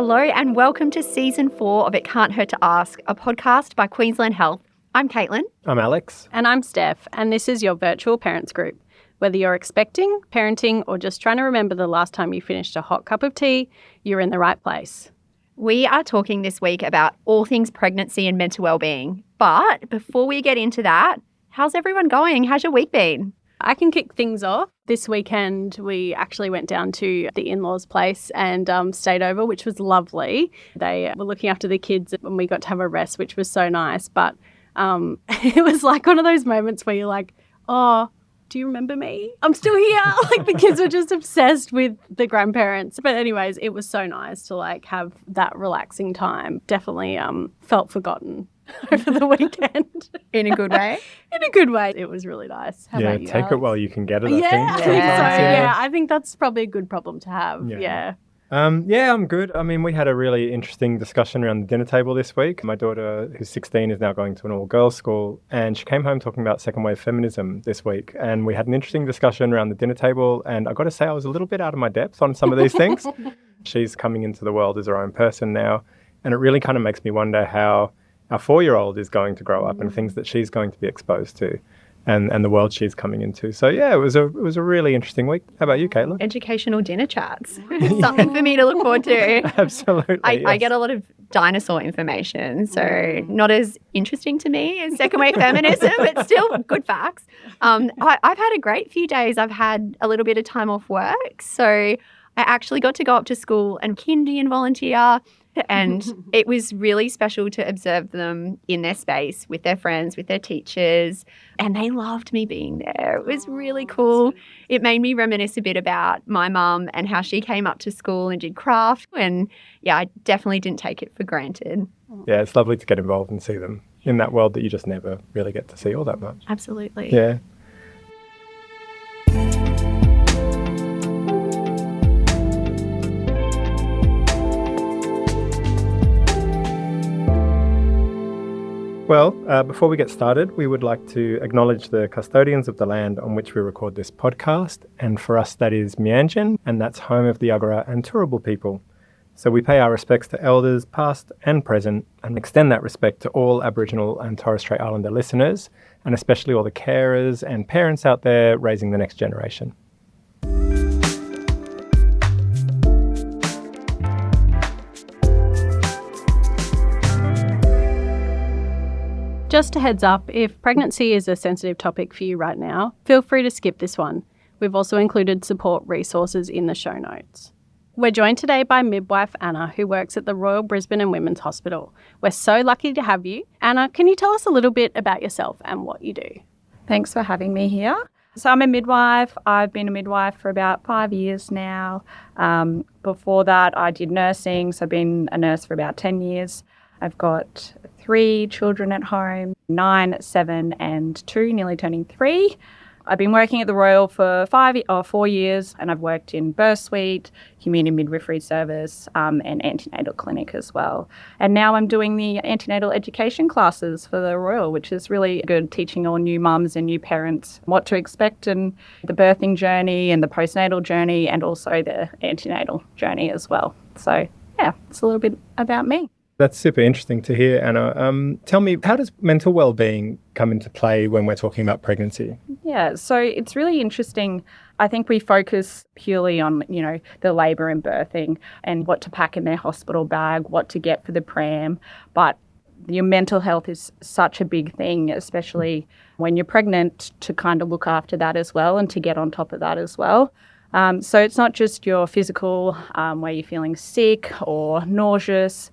Hello and welcome to Season 4 of It Can't Hurt to Ask, a podcast by Queensland Health. I'm Caitlin. I'm Alex. And I'm Steph, and this is your virtual parents group. Whether you're expecting, parenting, or just trying to remember the last time you finished a hot cup of tea, you're in the right place. We are talking this week about all things pregnancy and mental wellbeing. But before we get into that, how's everyone going? How's your week been? I can kick things off. This weekend, we actually went down to the in-laws' place and stayed over, which was lovely. They were looking after the kids and we got to have a rest, which was so nice. But it was like one of those moments where you're like, oh, do you remember me? I'm still here. Like the kids were just obsessed with the grandparents. But anyways, it was so nice to like have that relaxing time. Definitely felt forgotten over the weekend. In a good way? In a good way. It was really nice. How about you, take Alex? it while you can get it, I I think. think so. Yeah. Yeah, I think that's probably a good problem to have. Yeah. I'm good. I mean, we had a really interesting discussion around the dinner table this week. My daughter, who's 16, is now going to an all-girls school, and she came home talking about second-wave feminism this week, and we had an interesting discussion around the dinner table, and I got to say I was a little bit out of my depth on some of these things. She's coming into the world as her own person now, and it really kind of makes me wonder how our 4-year-old is going to grow up and things that she's going to be exposed to. And the world she's coming into. So, yeah, it was a really interesting week. How about you, Caitlin? Educational dinner chats. Something for me to look forward to. Absolutely. I get a lot of dinosaur information, so not as interesting to me as second wave feminism, but still good facts. I've had a great few days. I've had a little bit of time off work. So I actually got to go up to school and kindy and volunteer. And it was really special to observe them in their space with their friends, with their teachers. And they loved me being there. It was really cool. It made me reminisce a bit about my mum and how she came up to school and did craft. And yeah, I definitely didn't take it for granted. Yeah, it's lovely to get involved and see them in that world that you just never really get to see all that much. Absolutely. Yeah. Well, before we get started, we would like to acknowledge the custodians of the land on which we record this podcast. And for us, that is Meanjin, and that's home of the Yagara and Turrbal people. So we pay our respects to elders, past and present, and extend that respect to all Aboriginal and Torres Strait Islander listeners, and especially all the carers and parents out there raising the next generation. Just a heads up, if pregnancy is a sensitive topic for you right now, feel free to skip this one. We've also included support resources in the show notes. We're joined today by midwife Anna, who works at the Royal Brisbane and Women's Hospital. We're so lucky to have you. Anna, can you tell us a little bit about yourself and what you do? Thanks for having me here. So I'm a midwife. I've been a midwife for about 5 years now. Before that, I did nursing, so I've been a nurse for about 10 years. I've got 3 children at home, 9, 7 and 2, nearly turning 3. I've been working at the Royal for 4 years, and I've worked in birth suite, community midwifery service and antenatal clinic as well. And now I'm doing the antenatal education classes for the Royal, which is really good, teaching all new mums and new parents what to expect and the birthing journey and the postnatal journey and also the antenatal journey as well. So, yeah, it's a little bit about me. That's super interesting to hear, Anna. Tell me, how does mental well-being come into play when we're talking about pregnancy? Yeah, so it's really interesting. I think we focus purely on, the labour and birthing and what to pack in their hospital bag, what to get for the pram. But your mental health is such a big thing, especially when you're pregnant, to kind of look after that as well and to get on top of that as well. So it's not just your physical, where you're feeling sick or nauseous.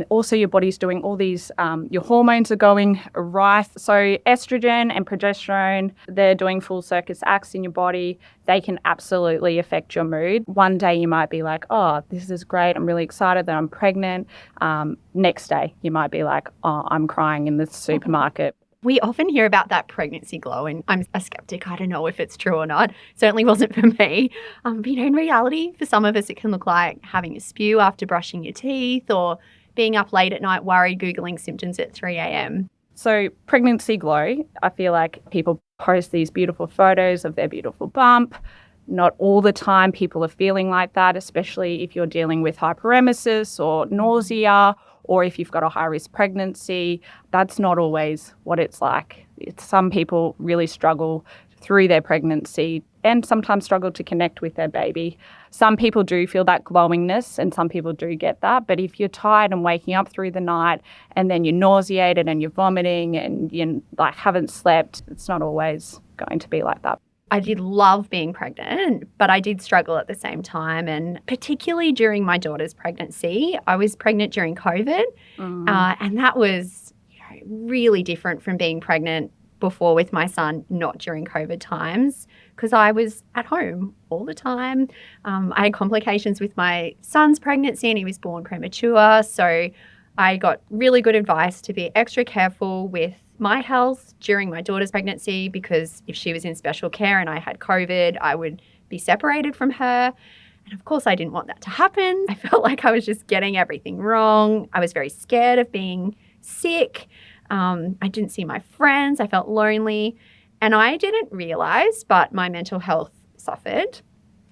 Also, your body's doing all these, your hormones are going rife. So estrogen and progesterone, they're doing full circus acts in your body. They can absolutely affect your mood. One day you might be like, oh, this is great. I'm really excited that I'm pregnant. Next day you might be like, oh, I'm crying in the supermarket. We often hear about that pregnancy glow, and I'm a skeptic. I don't know if it's true or not. Certainly wasn't for me. But in reality, for some of us, it can look like having a spew after brushing your teeth or being up late at night worried, Googling symptoms at 3 a.m. So pregnancy glow, I feel like people post these beautiful photos of their beautiful bump. Not all the time people are feeling like that, especially if you're dealing with hyperemesis or nausea, or if you've got a high-risk pregnancy. That's not always what it's like. Some people really struggle through their pregnancy and sometimes struggle to connect with their baby. Some people do feel that glowingness and some people do get that. But if you're tired and waking up through the night and then you're nauseated and you're vomiting and you haven't slept, it's not always going to be like that. I did love being pregnant, but I did struggle at the same time. And particularly during my daughter's pregnancy, I was pregnant during COVID. And that was really different from being pregnant before with my son, not during COVID times, because I was at home all the time. I had complications with my son's pregnancy and he was born premature. So I got really good advice to be extra careful with my health during my daughter's pregnancy, because if she was in special care and I had COVID, I would be separated from her. And of course, I didn't want that to happen. I felt like I was just getting everything wrong. I was very scared of being sick. I didn't see my friends. I felt lonely. And I didn't realize, but my mental health suffered.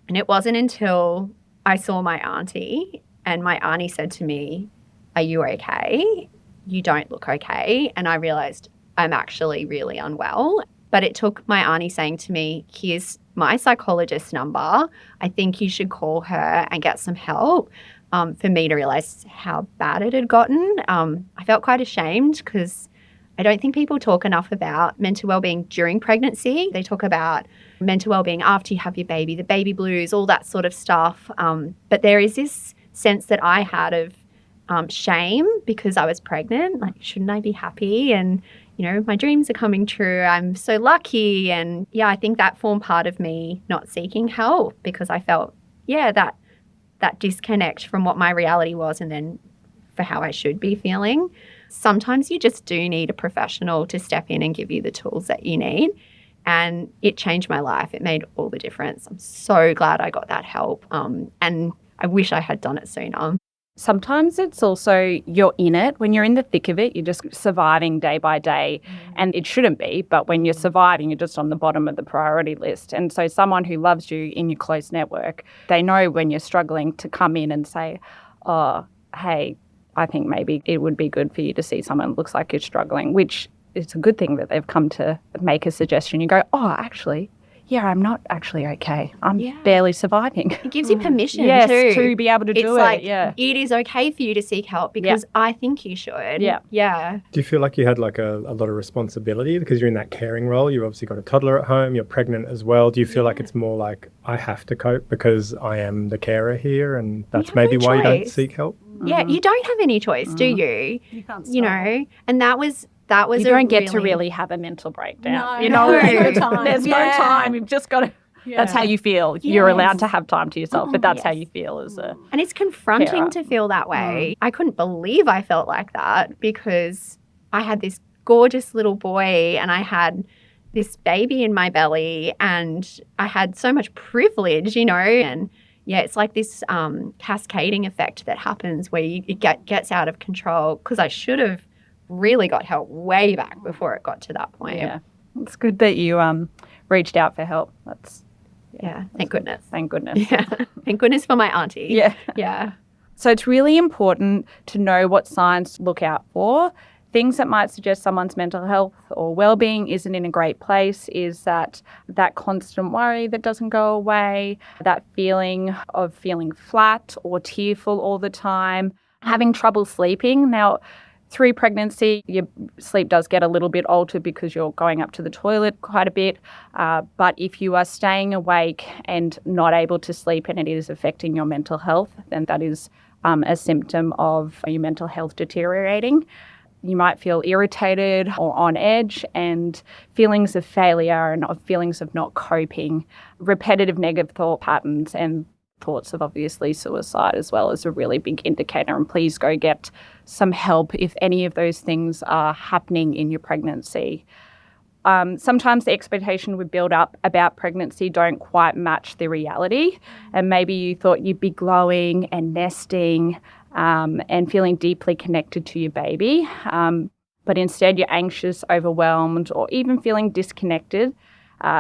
And it wasn't until I saw my auntie and my auntie said to me, "Are you okay? You don't look okay." And I realized I'm actually really unwell. But it took my auntie saying to me, "Here's my psychologist's number. I think you should call her and get some help," for me to realize how bad it had gotten. I felt quite ashamed because I don't think people talk enough about mental wellbeing during pregnancy. They talk about mental wellbeing after you have your baby, the baby blues, all that sort of stuff. But there is this sense that I had of shame because I was pregnant. Like, shouldn't I be happy? And, my dreams are coming true. I'm so lucky. And I think that formed part of me not seeking help because I felt, that disconnect from what my reality was and then for how I should be feeling. Sometimes you just do need a professional to step in and give you the tools that you need. And it changed my life. It made all the difference. I'm so glad I got that help. And I wish I had done it sooner. Sometimes it's also you're in it. When you're in the thick of it, you're just surviving day by day. And it shouldn't be. But when you're surviving, you're just on the bottom of the priority list. And so someone who loves you in your close network, they know when you're struggling to come in and say, "Oh, hey, I think maybe it would be good for you to see someone who looks like you're struggling," which is a good thing that they've come to make a suggestion. You go, "Oh, actually, I'm not actually okay. I'm barely surviving." It gives you permission to be able to do it. It is okay for you to seek help because I think you should. Yeah. Do you feel like you had a lot of responsibility because you're in that caring role? You've obviously got a toddler at home. You're pregnant as well. Do you feel like it's more like I have to cope because I am the carer here and that's maybe why you don't seek help? Yeah, you don't have any choice, do you? You can't stop. And that was you don't get to really have a mental breakdown. No, there's no time. There's no time. You've just got to. That's how you feel. You're allowed to have time to yourself, but that's how you feel as a. And it's confronting carer. to feel that way. I couldn't believe I felt like that because I had this gorgeous little boy and I had this baby in my belly and I had so much privilege, and it's like this cascading effect that happens where it gets out of control because I should have really got help way back before it got to that point. Yeah. It's good that you reached out for help. Thank goodness. Thank goodness. Yeah. Thank goodness for my auntie. Yeah. Yeah. So it's really important to know what signs to look out for. Things that might suggest someone's mental health or well-being isn't in a great place is that constant worry that doesn't go away, that feeling of feeling flat or tearful all the time, having trouble sleeping. Now, through pregnancy, your sleep does get a little bit altered because you're going up to the toilet quite a bit. But if you are staying awake and not able to sleep and it is affecting your mental health, then that is a symptom of your mental health deteriorating. You might feel irritated or on edge and feelings of failure and feelings of not coping, repetitive negative thought patterns and thoughts of obviously suicide as well is a really big indicator. And please go get some help if any of those things are happening in your pregnancy. Sometimes the expectation we build up about pregnancy don't quite match the reality. And maybe you thought you'd be glowing and nesting and feeling deeply connected to your baby. But instead you're anxious, overwhelmed, or even feeling disconnected.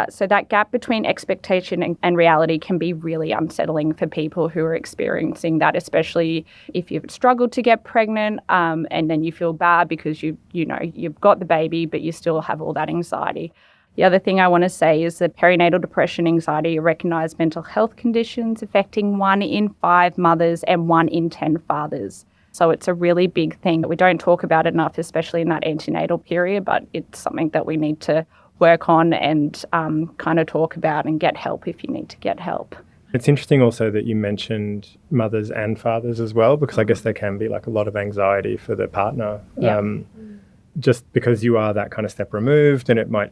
So that gap between expectation and reality can be really unsettling for people who are experiencing that, especially if you've struggled to get pregnant, and then you feel bad because you've got the baby, but you still have all that anxiety. The other thing I want to say is that perinatal depression, anxiety are recognised mental health conditions affecting 1 in 5 mothers and 1 in 10 fathers. So it's a really big thing that we don't talk about enough, especially in that antenatal period, but it's something that we need to work on and kind of talk about and get help if you need to get help. It's interesting also that you mentioned mothers and fathers as well, because I guess there can be like a lot of anxiety for the partner, just because you are that kind of step removed, and it might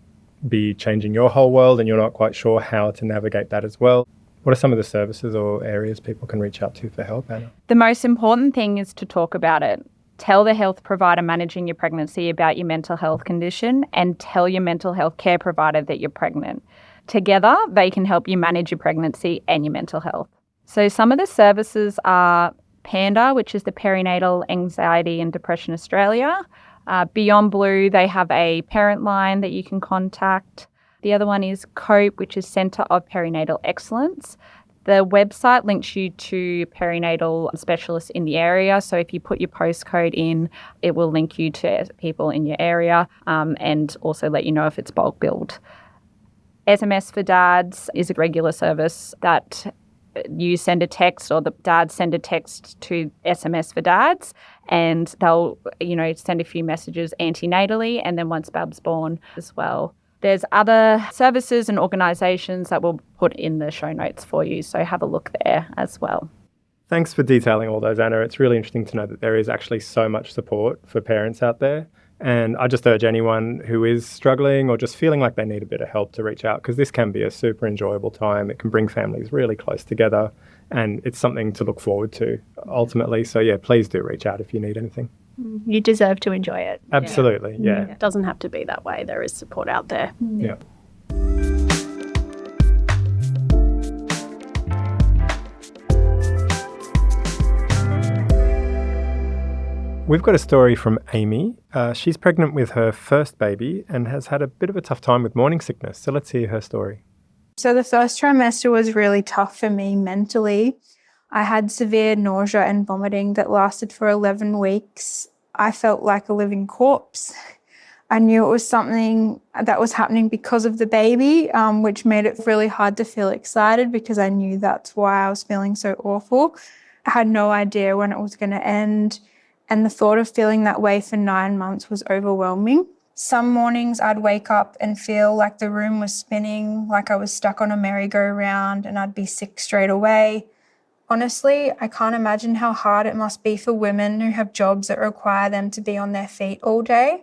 be changing your whole world and you're not quite sure how to navigate that as well. What are some of the services or areas people can reach out to for help, Anna? The most important thing is to talk about it. Tell the health provider managing your pregnancy about your mental health condition, and tell your mental health care provider that you're pregnant. Together, they can help you manage your pregnancy and your mental health. So some of the services are PANDA, which is the Perinatal Anxiety and Depression Australia. Beyond Blue, they have a parent line that you can contact. The other one is COPE, which is Centre of Perinatal Excellence. The website links you to perinatal specialists in the area. So if you put your postcode in, it will link you to people in your area, and also let you know if it's bulk billed. SMS for Dads is a regular service that you send a text, or the dads send a text to SMS for Dads, and they'll, send a few messages antenatally, and then once Bab's born as well. There's other services and organisations that we'll put in the show notes for you, so have a look there as well. Thanks for detailing all those, Anna. It's really interesting to know that there is actually so much support for parents out there. And I just urge anyone who is struggling or just feeling like they need a bit of help to reach out, because this can be a super enjoyable time. It can bring families really close together, and it's something to look forward to ultimately. So yeah, please do reach out if you need anything. You deserve to enjoy it. Absolutely, yeah. It doesn't have to be that way. There is support out there. Yeah. We've got a story from Aimee. She's pregnant with her first baby and has had a bit of a tough time with morning sickness. So let's hear her story. So the first trimester was really tough for me mentally. I had severe nausea and vomiting that lasted for 11 weeks. I felt like a living corpse. I knew it was something that was happening because of the baby, which made it really hard to feel excited, because I knew that's why I was feeling so awful. I had no idea when it was going to end, and the thought of feeling that way for 9 months was overwhelming. Some mornings I'd wake up and feel like the room was spinning, like I was stuck on a merry-go-round, and I'd be sick straight away. Honestly, I can't imagine how hard it must be for women who have jobs that require them to be on their feet all day.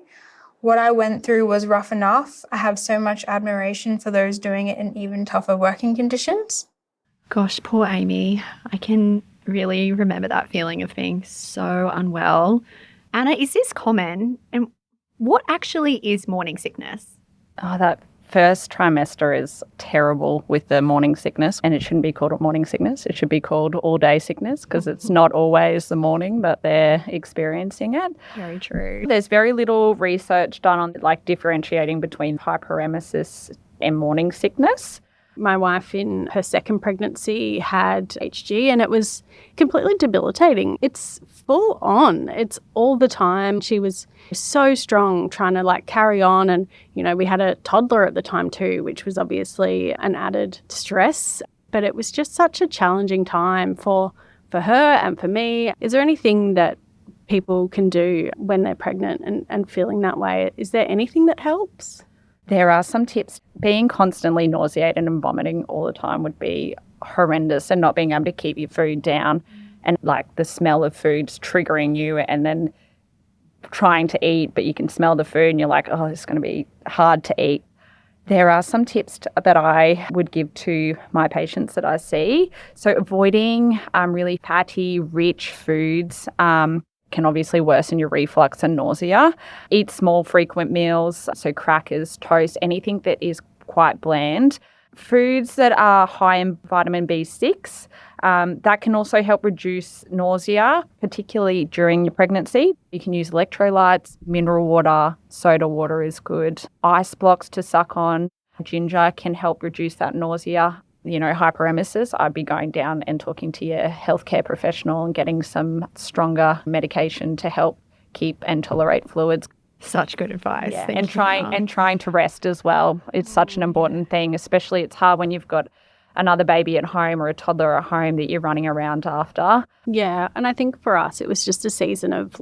What I went through was rough enough. I have so much admiration for those doing it in even tougher working conditions. Gosh, poor Aimee. I can really remember that feeling of being so unwell. Anna, is this common? And what actually is morning sickness? Oh, that first trimester is terrible with the morning sickness, and it shouldn't be called morning sickness. It should be called all-day sickness, because it's not always the morning that they're experiencing it. Very true. There's very little research done on differentiating between hyperemesis and morning sickness. My wife in her second pregnancy had HG, and it was completely debilitating. It's full on. It's all the time. She was so strong trying to carry on. And, we had a toddler at the time too, which was obviously an added stress. But it was just such a challenging time for her and for me. Is there anything that people can do when they're pregnant and feeling that way? Is there anything that helps? There are some tips. Being constantly nauseated and vomiting all the time would be horrendous, and not being able to keep your food down, and the smell of food's triggering you, and then trying to eat, but you can smell the food and you're like, oh, it's going to be hard to eat. There are some tips that I would give to my patients that I see. So avoiding really fatty, rich foods, can obviously worsen your reflux and nausea. Eat small, frequent meals, so crackers, toast, anything that is quite bland. Foods that are high in vitamin B6, that can also help reduce nausea, particularly during your pregnancy. You can use electrolytes, mineral water, soda water is good. Ice blocks to suck on. Ginger can help reduce that nausea. Hyperemesis, I'd be going down and talking to your healthcare professional and getting some stronger medication to help keep and tolerate fluids. Such good advice. Yeah. Thank And you. trying to rest as well. It's such an important thing, especially it's hard when you've got another baby at home or a toddler at home that you're running around after. Yeah, and I think for us it was just a season of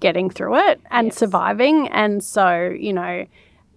getting through it and surviving. And so,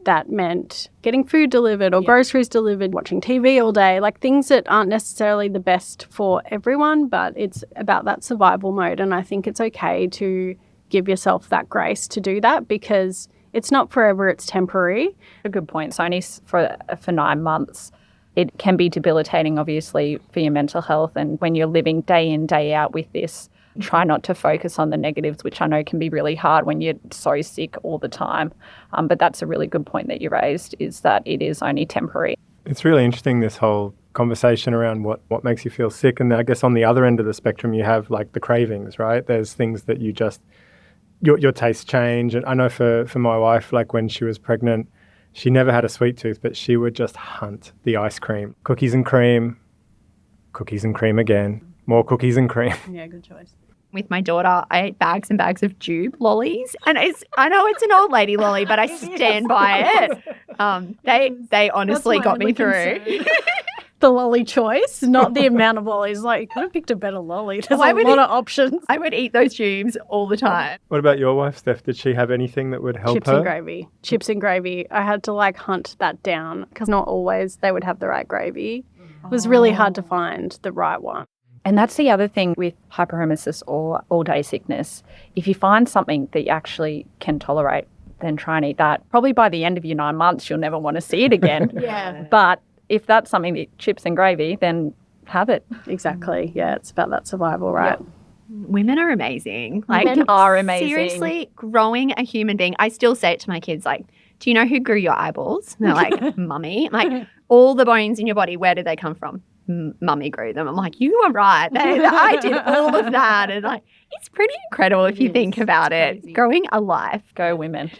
that meant getting food delivered or groceries delivered, watching TV all day, things that aren't necessarily the best for everyone, but it's about that survival mode. And I think it's okay to give yourself that grace to do that because it's not forever, it's temporary. A good point. It's only for 9 months. It can be debilitating, obviously, for your mental health. And when you're living day in, day out with this, try not to focus on the negatives, which I know can be really hard when you're so sick all the time. But that's a really good point that you raised, is that it is only temporary. It's really interesting, this whole conversation around what makes you feel sick. And I guess on the other end of the spectrum, you have the cravings, right? There's things that you just, your tastes change. And I know for my wife, when she was pregnant, she never had a sweet tooth, but she would just hunt the ice cream. Cookies and cream again, more cookies and cream. Yeah, good choice. With my daughter, I ate bags and bags of Jube lollies. And I know it's an old lady lolly, but I stand by it. They honestly got me through. The lolly choice, not the amount of lollies. You could have picked a better lolly. There's a lot of options. I would eat those Jubes all the time. What about your wife, Steph? Did she have anything that would help Chips her? and gravy. Chips and gravy. I had to hunt that down because not always they would have the right gravy. It was really hard to find the right one. And that's the other thing with hyperemesis or all-day sickness. If you find something that you actually can tolerate, then try and eat that. Probably by the end of your 9 months, you'll never want to see it again. Yeah. But if that's something that chips and gravy, then have it. Exactly. Yeah, it's about that survival, right? Yep. Women are amazing. Women are amazing. Seriously, growing a human being. I still say it to my kids, do you know who grew your eyeballs? And they're like, Mummy. All the bones in your body, where did they come from? Mummy grew them. I'm like, you are right. I did all of that. And it's pretty incredible if you think about it. Crazy. Growing a life. Go women.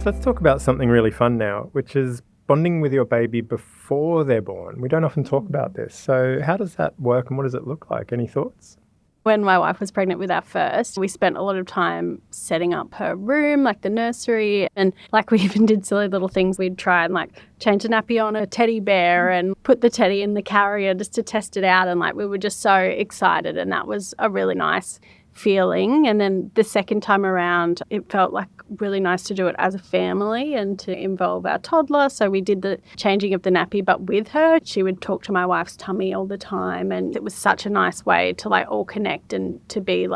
Let's talk about something really fun now, which is bonding with your baby before they're born. We don't often talk about this. So how does that work and what does it look like? Any thoughts? When my wife was pregnant with our first, we spent a lot of time setting up her room, the nursery. And we even did silly little things. We'd try and change a nappy on a teddy bear and put the teddy in the carrier just to test it out. And we were just so excited. And that was a really nice feeling. And then the second time around, it felt really nice to do it as a family and to involve our toddler. So we did the changing of the nappy, but with her. She would talk to my wife's tummy all the time. And it was such a nice way to all connect and to be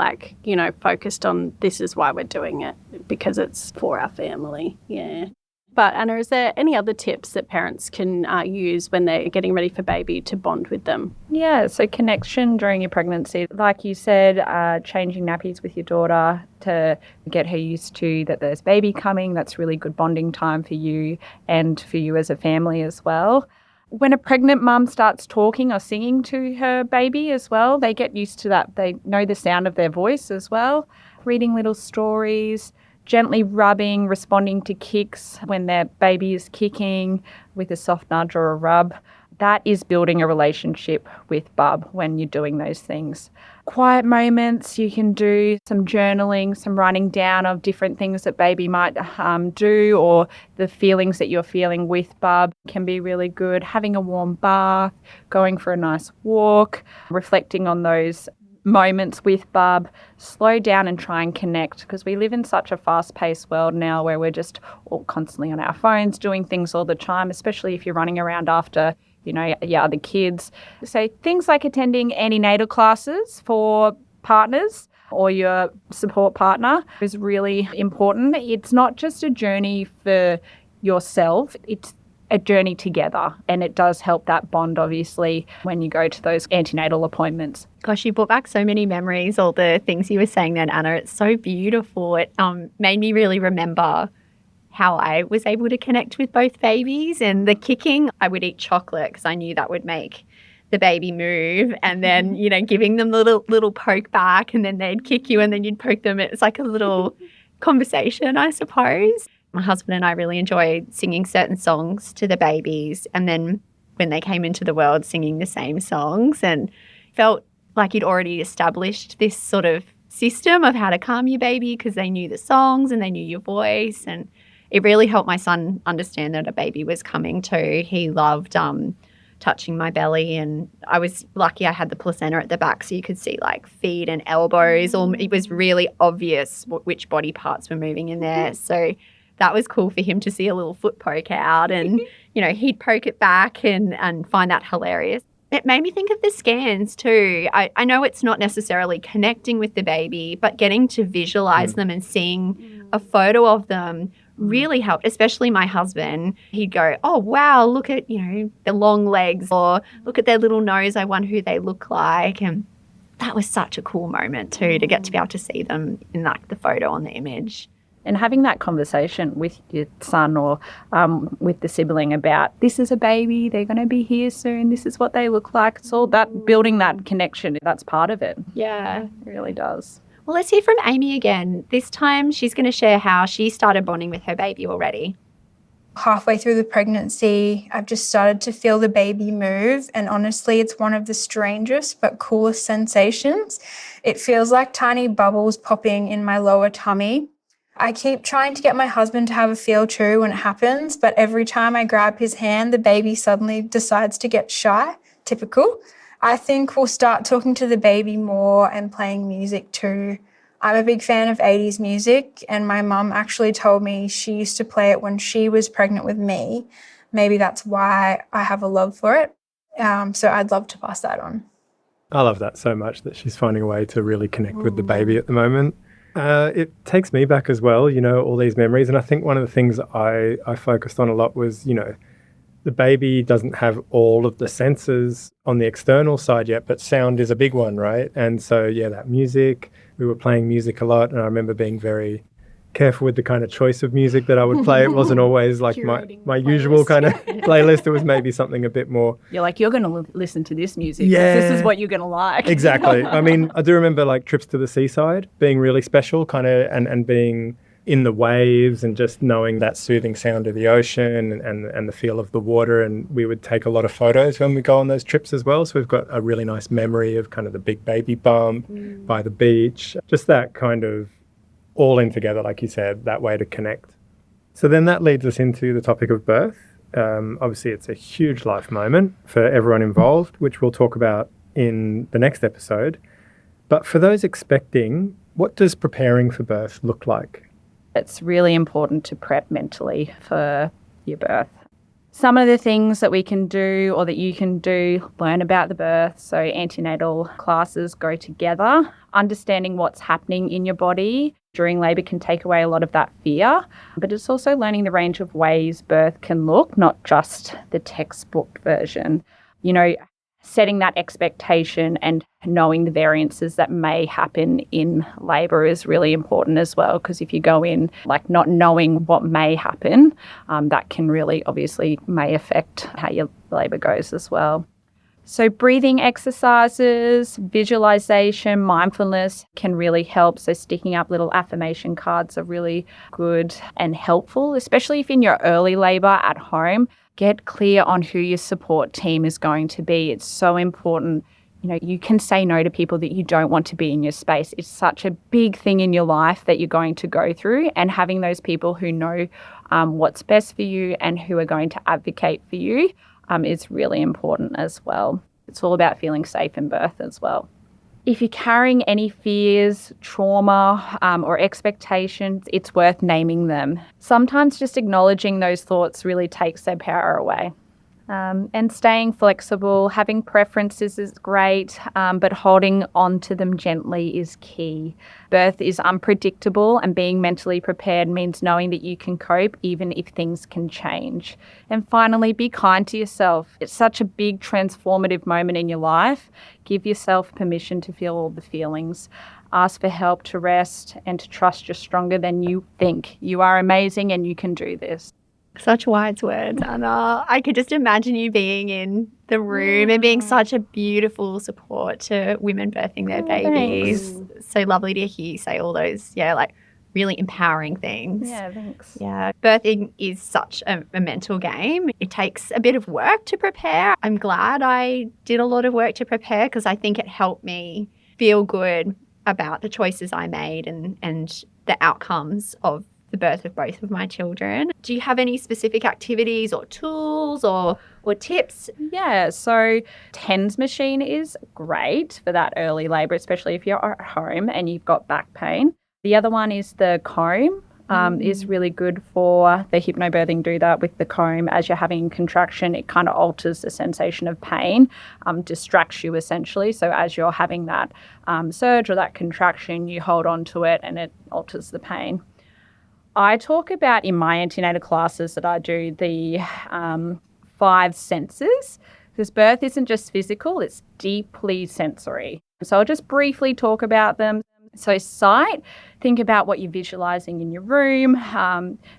focused on this is why we're doing it, because it's for our family. Yeah. But Anna, is there any other tips that parents can use when they're getting ready for baby to bond with them? Yeah, so connection during your pregnancy. Like you said, changing nappies with your daughter to get her used to that there's baby coming. That's really good bonding time for you and for you as a family as well. When a pregnant mum starts talking or singing to her baby as well, they get used to that. They know the sound of their voice as well. Reading little stories, gently rubbing, responding to kicks when their baby is kicking with a soft nudge or a rub. That is building a relationship with bub when you're doing those things. Quiet moments, you can do some journaling, some writing down of different things that baby might do, or the feelings that you're feeling with bub can be really good. Having a warm bath, going for a nice walk, reflecting on those moments with bub. Slow down and try and connect, because we live in such a fast-paced world now where we're just all constantly on our phones doing things all the time, especially if you're running around after your other kids. So things like attending antenatal classes for partners or your support partner is really important. It's not just a journey for yourself, it's a journey together, and it does help that bond, obviously, when you go to those antenatal appointments. Gosh, you brought back so many memories, all the things you were saying then, Anna. It's so beautiful. It made me really remember how I was able to connect with both babies. And the kicking, I would eat chocolate because I knew that would make the baby move and then, giving them the little poke back, and then they'd kick you and then you'd poke them. It's like a little conversation, I suppose. My husband and I really enjoyed singing certain songs to the babies, and then when they came into the world, singing the same songs, and felt like you'd already established this sort of system of how to calm your baby because they knew the songs and they knew your voice. And it really helped my son understand that a baby was coming too. He loved touching my belly, and I was lucky I had the placenta at the back so you could see like feet and elbows. It was really obvious which body parts were moving in there. So that was cool for him to see a little foot poke out, and, he'd poke it back and find that hilarious. It made me think of the scans too. I know it's not necessarily connecting with the baby, but getting to visualize them and seeing a photo of them really helped, especially my husband. He'd go, oh, wow, look at, the long legs, or look at their little nose. I wonder who they look like. And that was such a cool moment too, to get to be able to see them in like the photo on the image. And having that conversation with your son or with the sibling about, this is a baby, they're going to be here soon, this is what they look like. It's all that building that connection. That's part of it. Yeah. It really does. Well, let's hear from Aimee again. This time she's going to share how she started bonding with her baby already. Halfway through the pregnancy, I've just started to feel the baby move, and honestly, it's one of the strangest but coolest sensations. It feels like tiny bubbles popping in my lower tummy. I keep trying to get my husband to have a feel too when it happens, but every time I grab his hand, the baby suddenly decides to get shy. Typical. I think we'll start talking to the baby more and playing music too. I'm a big fan of 80s music, and my mum actually told me she used to play it when she was pregnant with me. Maybe that's why I have a love for it. So I'd love to pass that on. I love that so much, that she's finding a way to really connect with the baby at the moment. It takes me back as well, all these memories. And I think one of the things I focused on a lot was, the baby doesn't have all of the senses on the external side yet, but sound is a big one, right? And so, that music, we were playing music a lot. And I remember being very careful with the kind of choice of music that I would play. It wasn't always like my usual kind of playlist. It was maybe something a bit more. You're like, you're going to listen to this music. Yeah. This is what you're going to like. Exactly. I mean, I do remember like trips to the seaside being really special, kind of, and being in the waves and just knowing that soothing sound of the ocean and the feel of the water. And we would take a lot of photos when we go on those trips as well. So we've got a really nice memory of kind of the big baby bump by the beach, just that kind of all in together, like you said, that way to connect. So then that leads us into the topic of birth. Obviously, it's a huge life moment for everyone involved, which we'll talk about in the next episode. But for those expecting, what does preparing for birth look like? It's really important to prep mentally for your birth. Some of the things that we can do or that you can do, learn about the birth. So antenatal classes go together. Understanding what's happening in your body during labour can take away a lot of that fear. But it's also learning the range of ways birth can look, not just the textbook version. Setting that expectation and knowing the variances that may happen in labour is really important as well, because if you go in like not knowing what may happen, that can really obviously may affect how your labour goes as well. So breathing exercises, visualization, mindfulness can really help. So sticking up little affirmation cards are really good and helpful, especially if in your early labour at home. Get clear on who your support team is going to be. It's so important. You can say no to people that you don't want to be in your space. It's such a big thing in your life that you're going to go through, and having those people who know what's best for you and who are going to advocate for you is really important as well. It's all about feeling safe in birth as well. If you're carrying any fears, trauma, or expectations, it's worth naming them. Sometimes just acknowledging those thoughts really takes their power away. And staying flexible, having preferences is great, but holding on to them gently is key. Birth is unpredictable, and being mentally prepared means knowing that you can cope even if things can change. And finally, be kind to yourself. It's such a big transformative moment in your life. Give yourself permission to feel all the feelings. Ask for help, to rest, and to trust you're stronger than you think. You are amazing and you can do this. Such wise words, Anna. I could just imagine you being in the room and being such a beautiful support to women birthing their babies. Thanks. So lovely to hear you say all those, like really empowering things. Yeah, thanks. Yeah, birthing is such a mental game. It takes a bit of work to prepare. I'm glad I did a lot of work to prepare because I think it helped me feel good about the choices I made and the outcomes of the birth of both of my children. Do you have any specific activities or tools or tips? Yeah, so TENS machine is great for that early labour, especially if you're at home and you've got back pain. The other one is the comb. Is really good for the hypnobirthing. Do that with the comb as you're having a contraction. It kind of alters the sensation of pain, distracts you essentially. So as you're having that surge or that contraction, you hold on to it and it alters the pain. I talk about in my antenatal classes that I do the 5 senses, because birth isn't just physical, it's deeply sensory. So I'll just briefly talk about them. So sight, think about what you're visualising in your room.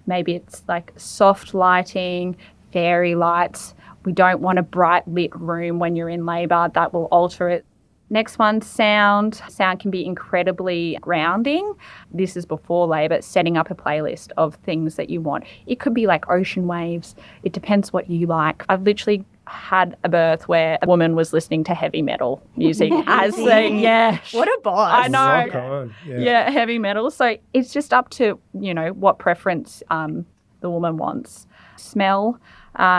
Maybe it's like soft lighting, fairy lights. We don't want a bright lit room when you're in labour. That will alter it. Next one, sound. Sound can be incredibly grounding. This is before labour, setting up a playlist of things that you want. It could be like ocean waves. It depends what you like. I've literally had a birth where a woman was listening to heavy metal music as What a boss. I know. Rock on. Yeah, heavy metal. So it's just up to, what preference the woman wants. Smell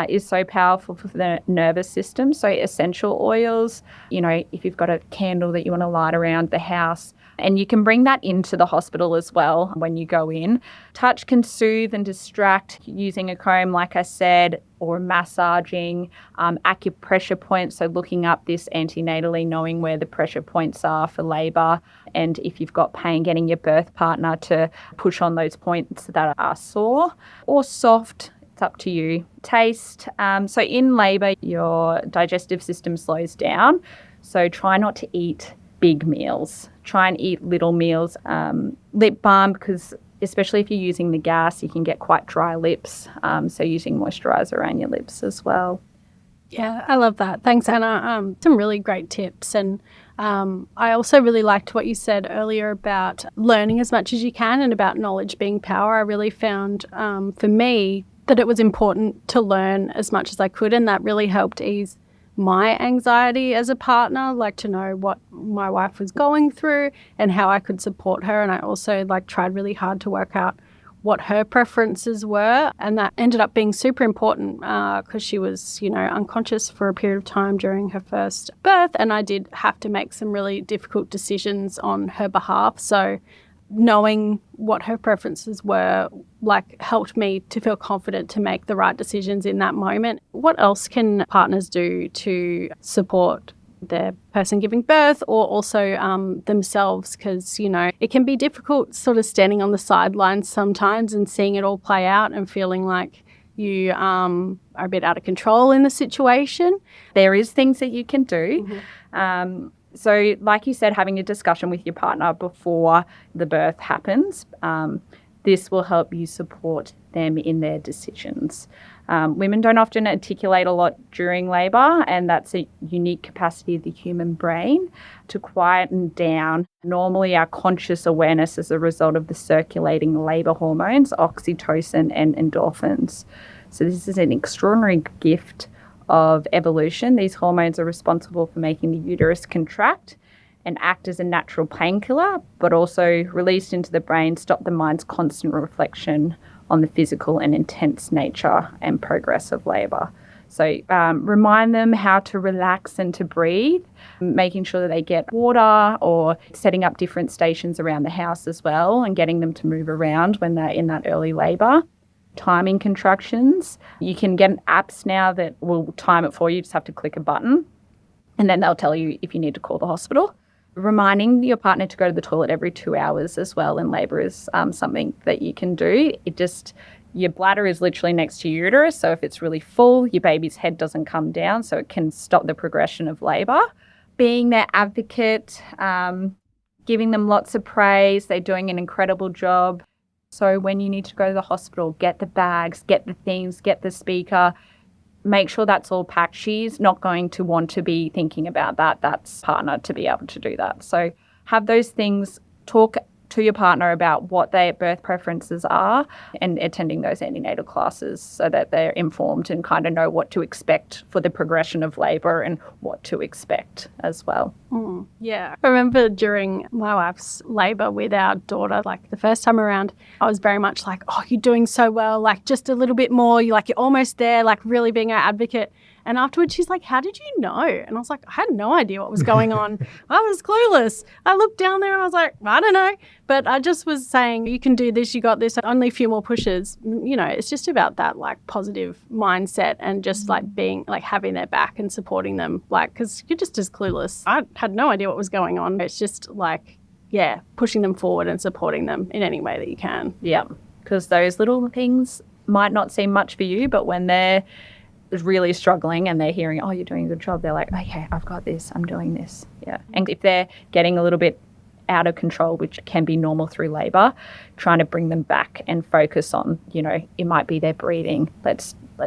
is so powerful for the nervous system. So essential oils, if you've got a candle that you want to light around the house, and you can bring that into the hospital as well when you go in. Touch can soothe and distract using a comb, like I said, or massaging, acupressure points. So looking up this antenatally, knowing where the pressure points are for labour. And if you've got pain, getting your birth partner to push on those points that are sore or soft. It's up to you. Taste. So in labour, your digestive system slows down. So try not to eat big meals. Try and eat little meals. Lip balm, because especially if you're using the gas, you can get quite dry lips. So using moisturiser around your lips as well. Yeah, I love that. Thanks, Anna. Some really great tips. And I also really liked what you said earlier about learning as much as you can and about knowledge being power. I really found for me that it was important to learn as much as I could, and that really helped ease my anxiety as a partner, like to know what my wife was going through and how I could support her. And I also tried really hard to work out what her preferences were, and that ended up being super important because she was, unconscious for a period of time during her first birth, and I did have to make some really difficult decisions on her behalf. So knowing what her preferences were helped me to feel confident to make the right decisions in that moment. What else can partners do to support the person giving birth or also themselves? Because, it can be difficult sort of standing on the sidelines sometimes and seeing it all play out and feeling like you are a bit out of control in the situation. There is things that you can do. So like you said, having a discussion with your partner before the birth happens, this will help you support them in their decisions. Women don't often articulate a lot during labour, and that's a unique capacity of the human brain to quieten down. Normally our conscious awareness is a result of the circulating labour hormones, oxytocin and endorphins. So this is an extraordinary gift of evolution. These hormones are responsible for making the uterus contract and act as a natural painkiller, but also released into the brain, stop the mind's constant reflection on the physical and intense nature and progress of labour. So remind them how to relax and to breathe, making sure that they get water or setting up different stations around the house as well and getting them to move around when they're in that early labour. Timing contractions. You can get apps now that will time it for you. You just have to click a button and then they'll tell you if you need to call the hospital. Reminding your partner to go to the toilet every 2 hours as well in labour is something that you can do. Your bladder is literally next to your uterus, so if it's really full, your baby's head doesn't come down, so it can stop the progression of labour. Being their advocate, giving them lots of praise, they're doing an incredible job. So when you need to go to the hospital, get the bags, get the things, get the speaker, make sure that's all packed. She's not going to want to be thinking about that. That's partner to be able to do that. So have those things, talk to your partner about what their birth preferences are and attending those antenatal classes so that they're informed and kind of know what to expect for the progression of labour and what to expect as well. Yeah. I remember during my wife's labour with our daughter, like the first time around, I was very much like, oh, you're doing so well, like just a little bit more, you're almost there, like really being our advocate. And afterwards, she's like, how did you know? And I was like, I had no idea what was going on. I was clueless. I looked down there and I was like, I don't know. But I just was saying, you can do this, you got this, only a few more pushes. You know, it's just about that like positive mindset and just like being like having their back and supporting them. Like, because you're just as clueless. I had no idea what was going on. It's just like, yeah, pushing them forward and supporting them in any way that you can. Yeah, because those little things might not seem much for you, but when they're really struggling and they're hearing, oh, you're doing a good job, they're like, okay, I've got this, I'm doing this. Yeah. And if they're getting a little bit out of control, which can be normal through labour, trying to bring them back and focus on, you know, it might be their breathing.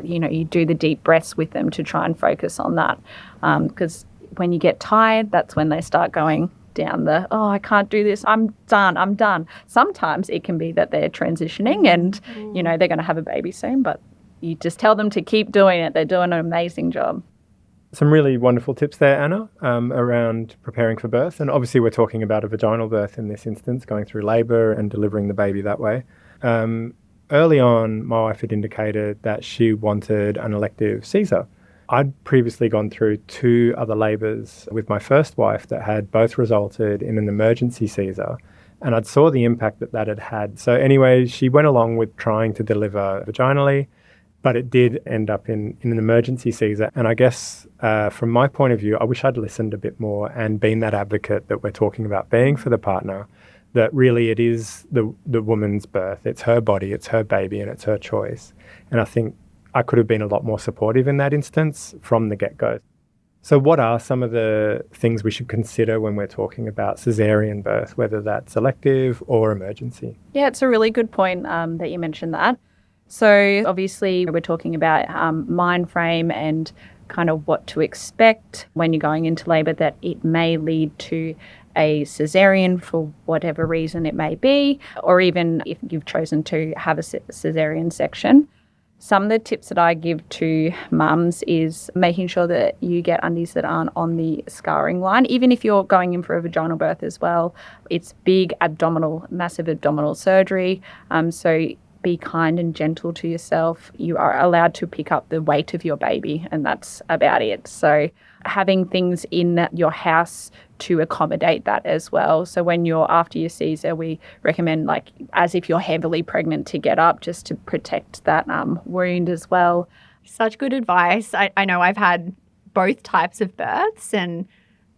You do the deep breaths with them to try and focus on that. Because when you get tired, that's when they start going down the, oh, I can't do this, I'm done. Sometimes it can be that they're transitioning and, you know, they're going to have a baby soon, but you just tell them to keep doing it. They're doing an amazing job. Some really wonderful tips there, Anna, around preparing for birth. And obviously we're talking about a vaginal birth in this instance, going through labour and delivering the baby that way. Early on, my wife had indicated that she wanted an elective Caesar. I'd previously gone through 2 other labours with my first wife that had both resulted in an emergency Caesar. And I'd saw the impact that had had. So anyway, she went along with trying to deliver vaginally, but it did end up in an emergency Caesar. And I guess from my point of view, I wish I'd listened a bit more and been that advocate that we're talking about being for the partner, that really it is the woman's birth. It's her body, it's her baby, and it's her choice. And I think I could have been a lot more supportive in that instance from the get-go. So what are some of the things we should consider when we're talking about caesarean birth, whether that's elective or emergency? Yeah, it's a really good point that you mentioned that. So obviously we're talking about mind frame and kind of what to expect when you're going into labour, that it may lead to a caesarean for whatever reason it may be, or even if you've chosen to have a caesarean section. Some of the tips that I give to mums is making sure that you get undies that aren't on the scarring line. Even if you're going in for a vaginal birth as well, it's massive abdominal surgery. So be kind and gentle to yourself. You are allowed to pick up the weight of your baby, and that's about it. So having things in your house to accommodate that as well. So when you're after your Caesar, we recommend, like, as if you're heavily pregnant, to get up just to protect that wound as well. Such good advice. I know I've had both types of births, and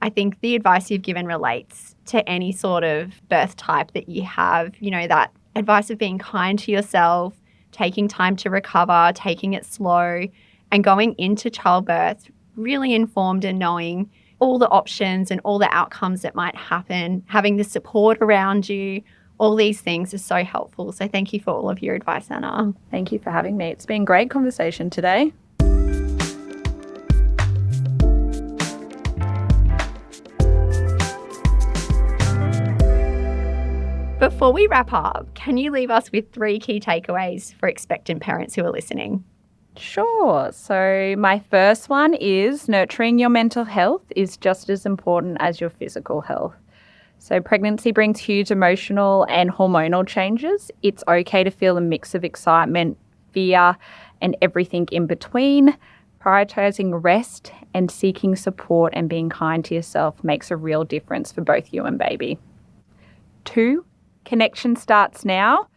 I think the advice you've given relates to any sort of birth type that you have. You know, that advice of being kind to yourself, taking time to recover, taking it slow, and going into childbirth really informed and knowing all the options and all the outcomes that might happen, having the support around you. All these things are so helpful. So thank you for all of your advice, Anna. Thank you for having me. It's been a great conversation today. Before we wrap up, can you leave us with 3 key takeaways for expectant parents who are listening? Sure. So my first one is nurturing your mental health is just as important as your physical health. So pregnancy brings huge emotional and hormonal changes. It's okay to feel a mix of excitement, fear, and everything in between. Prioritizing rest and seeking support and being kind to yourself makes a real difference for both you and baby. 2, connection starts now.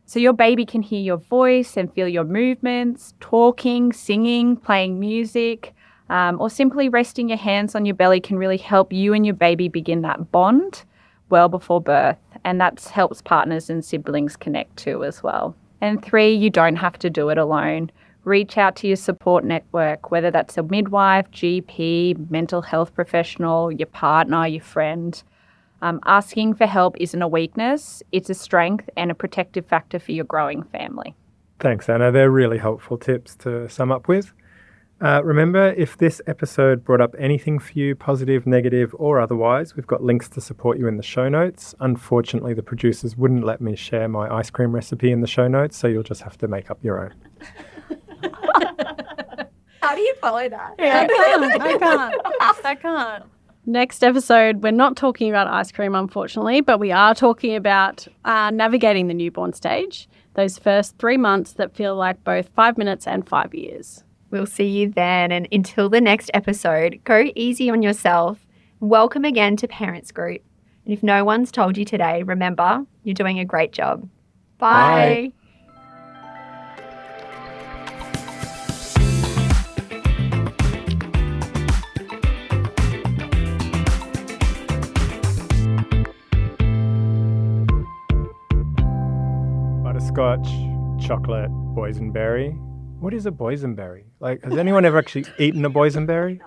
So your baby can hear your voice and feel your movements, talking, singing, playing music, or simply resting your hands on your belly can really help you and your baby begin that bond well before birth. And that helps partners and siblings connect too as well. And 3, you don't have to do it alone. Reach out to your support network, whether that's a midwife, GP, mental health professional, your partner, your friend. Asking for help isn't a weakness, it's a strength and a protective factor for your growing family. Thanks, Anna. They're really helpful tips to sum up with. Remember, if this episode brought up anything for you, positive, negative, or otherwise, we've got links to support you in the show notes. Unfortunately, the producers wouldn't let me share my ice cream recipe in the show notes, so you'll just have to make up your own. How do you follow that? Yeah, I can't. Next episode, we're not talking about ice cream, unfortunately, but we are talking about navigating the newborn stage, those first 3 months that feel like both 5 minutes and 5 years. We'll see you then. And until the next episode, go easy on yourself. Welcome again to Parents Group. And if no one's told you today, remember, you're doing a great job. Bye. Bye. Butterscotch, chocolate, boysenberry. What is a boysenberry? Like, has anyone ever actually eaten a boysenberry?